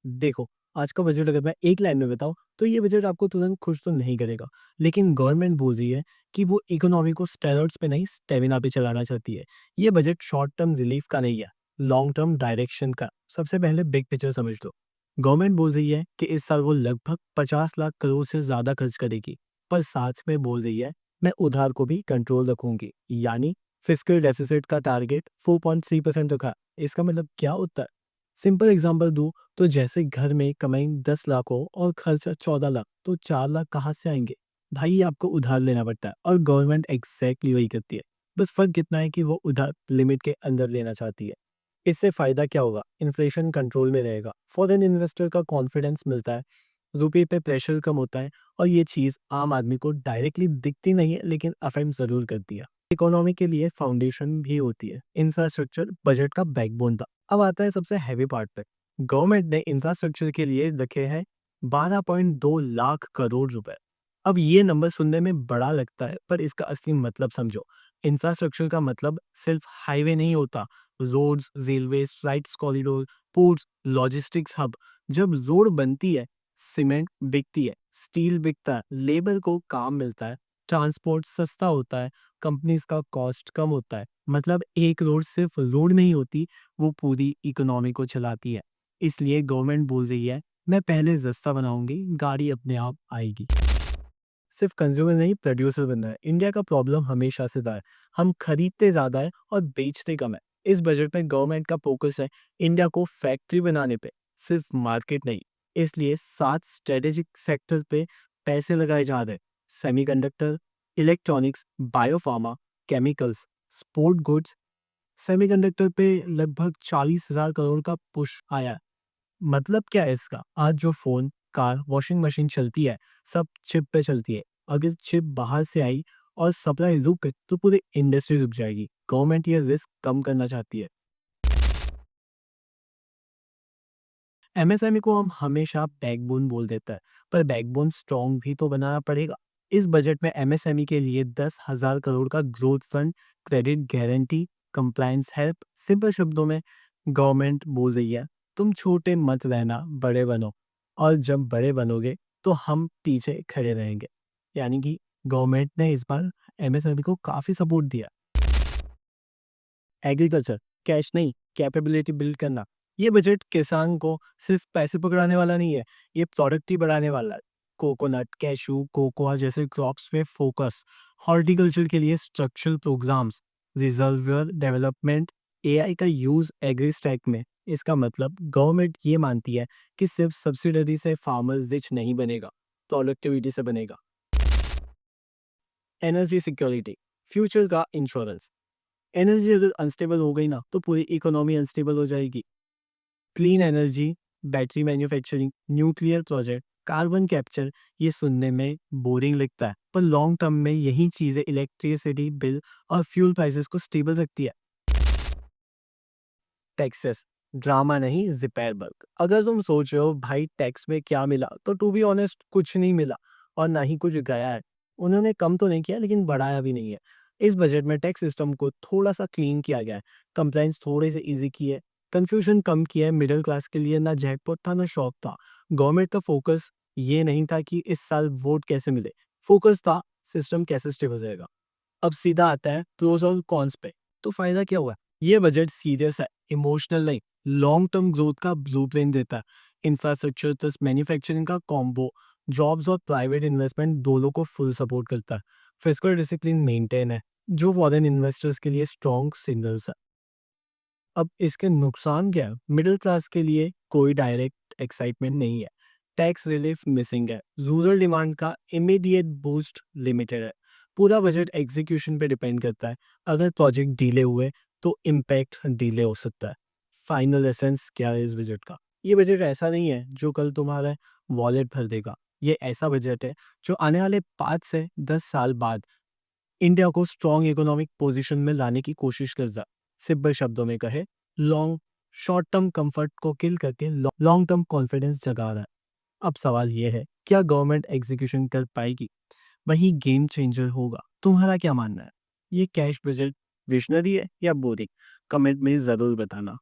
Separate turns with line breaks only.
देखो, आज का बजट अगर मैं एक लाइन में बताऊँ, तो ये बजट आपको तुरंत खुश तो नहीं करेगा। लेकिन गवर्नमेंट बोल रही है कि वो इकोनॉमी को स्टेरॉइड्स पे नहीं, स्टेमिना पे चलाना चाहती है। ये बजट शॉर्ट टर्म रिलीफ का नहीं है, लॉन्ग टर्म डायरेक्शन का। सबसे पहले बिग पिक्चर समझ लो। गवर्नमेंट बोल रही है कि इस साल वो लगभग 50 लाख करोड़ से ज़्यादा खर्च करेगी, पर साथ में बोल रही है, मैं उधार को भी कंट्रोल रखूंगी। यानी फिस्कल डेफिसिट का टारगेट 4.3% रखा। इसका मतलब क्या होता है? सिंपल एग्जांपल दूं तो जैसे घर में कमाई 10 लाख हो और खर्चा 14 लाख, तो 4 लाख कहाँ से आएंगे? भाई ये आपको उधार लेना पड़ता है और गवर्नमेंट एग्जैक्टली वही करती है। बस फर्क कितना है कि वो उधार लिमिट के अंदर लेना चाहती है। इससे फायदा क्या होगा? इन्फ्लेशन कंट्रोल में रहेगा, फॉरेन इन्वेस्टर का कॉन्फिडेंस मिलता है, रुपये पे प्रेशर कम होता है और ये चीज़ आम आदमी को डायरेक्टली दिखती नहीं है लेकिन अफेक्ट ज़रूर करती है। इकोनॉमी के लिए फाउंडेशन भी होती है। इंफ्रास्ट्रक्चर बजट का बैकबोन था। अब आता है सबसे हैवी पार्ट पे। गवर्नमेंट ने इंफ्रास्ट्रक्चर के लिए रखे हैं 12.2 लाख करोड़ रुपए। अब ये नंबर सुनने में बड़ा लगता है, पर इसका असली मतलब समझो। इंफ्रास्ट्रक्चर का मतलब सिर्फ हाईवे नहीं होता। Roads, railway, flights corridor, ports, logistics hub. जब रोड बनती है, सीमेंट बिकती है, स्टील बिकता है, लेबर को काम मिलता है, ट्रांसपोर्ट सस्ता होता है, कंपनीज का कॉस्ट कम होता है। मतलब एक रोड सिर्फ रोड नहीं होती, वो पूरी इकोनॉमी को चलाती है। इसलिए गवर्नमेंट बोल रही है, मैं पहले रास्ता बनाऊंगी, गाड़ी अपने आप आएगी। सिर्फ कंज्यूमर नहीं, प्रोड्यूसर बनना है। इंडिया का प्रॉब्लम हमेशा से रहा है, हम खरीदते ज़्यादा है और बेचते कम है। इस बजट में गवर्नमेंट का फोकस है इंडिया को फैक्ट्री बनाने पे, सिर्फ मार्केट नहीं। इसलिए 7 स्ट्रेटेजिक सेक्टर पे पैसे लगाए जा रहे हैं। Semiconductor, electronics, biopharma, chemicals, sport goods. Semiconductor पे लगभग 40,000 करोड़ का पुश आया है। मतलब क्या है इसका? आज जो फ़ोन, कार, वॉशिंग मशीन चलती है, सब चिप पे चलती है। अगर चिप बाहर से आई और सप्लाई रुक गई, तो पूरी इंडस्ट्री रुक जाएगी। गवर्नमेंट ये रिस्क कम करना चाहती है। एमएसएमई को हम हमेशा बैकबोन बोल देता है, पर बैकबोन स्ट्रॉन्ग भी तो बनाना पड़ेगा। इस बजट में एमएसएमई के लिए 10,000 करोड़ का growth fund, credit guarantee, compliance help. Simple शब्दों में गवर्नमेंट बोल रही है, तुम छोटे मत रहना, बड़े बनो। और जब बड़े बनोगे, तो हम पीछे खड़े रहेंगे। यानी कि गवर्नमेंट ने इस बार एमएसएमई को काफ़ी सपोर्ट दिया। एग्रीकल्चर, कैश नहीं, कैपेबिलिटी बिल्ड करना। ये बजट किसान को सिर्फ पैसे पकड़ाने वाला नहीं है, ये प्रोडक्टिव बढ़ाने वाला है। कोकोनट, कैशू, कोकोआ जैसे क्रॉप्स पे फोकस। हॉर्टिकल्चर के लिए structural programmes, reservoir development, AI का यूज एग्री स्टैक में। इसका मतलब गवर्नमेंट ये मानती है कि सिर्फ सब्सिडरी से फार्मर रिच नहीं बनेगा, प्रोडक्टिविटी से बनेगा। एनर्जी सिक्योरिटी, फ्यूचर का इंश्योरेंस। एनर्जी अगर अनस्टेबल हो गई ना, तो पूरी इकोनॉमी अनस्टेबल हो जाएगी। Clean energy, battery manufacturing, nuclear project, carbon capture. ये सुनने में बोरिंग लगता है, पर लॉन्ग टर्म में यही चीजें इलेक्ट्रिसिटी बिल और फ्यूल प्राइसेस को स्टेबल रखती है। टैक्सेस, ड्रामा नहीं, रिपेयर वर्क। अगर तुम सोच रहे हो भाई टैक्स में क्या मिला, तो टू बी ऑनेस्ट कुछ नहीं मिला और ना ही कुछ गया है। उन्होंने कम तो नहीं किया लेकिन बढ़ाया भी नहीं है। इस बजट में टैक्स सिस्टम को थोड़ा सा क्लीन किया गया है, कंप्लाइंस थोड़े से इजी किए है, कंफ्यूजन कम किया है। मिडिल क्लास के लिए ना जैकपॉट था ना शौक था। गवर्नमेंट का फोकस ये नहीं था कि इस साल वोट कैसे मिले, फोकस था सिस्टम कैसे स्टेबल रहेगा। अब सीधा आता है प्रोस और कॉन्स पे। तो फायदा क्या हुआ? ये बजट सीरियस है, इमोशनल नहीं। लॉन्ग टर्म ग्रोथ का ब्लूप्रिंट देता है। इंफ्रास्ट्रक्चर प्लस मैन्युफैक्चरिंग का कॉम्बो, जॉब्स और प्राइवेट इन्वेस्टमेंट दोनों को फुल सपोर्ट करता है। फिस्कल डिसिप्लिन मेंटेन है, जो फॉरेन इन्वेस्टर्स के लिए स्ट्रॉन्ग सिग्नल्स है। अब इसके नुकसान क्या है? मिडिल क्लास के लिए कोई डायरेक्ट एक्साइटमेंट नहीं है, टैक्स रिलीफ मिसिंग है, रूरल डिमांड का इमीडिएट बूस्ट लिमिटेड है। पूरा बजट एग्जीक्यूशन पे डिपेंड करता है। अगर प्रोजेक्ट डिले हुए, तो इम्पैक्ट डिले हो सकता है। फाइनल एसेंस क्या है इस बजट का? ये बजट ऐसा नहीं है जो कल तुम्हारा वॉलेट भर देगा। ये ऐसा बजट है जो आने वाले 5 से 10 साल बाद इंडिया को स्ट्रॉन्ग इकोनॉमिक पोजीशन में लाने की कोशिश कर रहा। सिंपल शब्दों में कहे, लॉन्ग शॉर्ट टर्म कंफर्ट को किल करके लॉन्ग टर्म कॉन्फिडेंस जगा रहा है। अब सवाल यह है, क्या गवर्नमेंट एग्जीक्यूशन कर पाएगी? वही गेम चेंजर होगा। तुम्हारा क्या मानना है? ये कैश बजट विजनरी है या बोरिंग? कमेंट में जरूर बताना।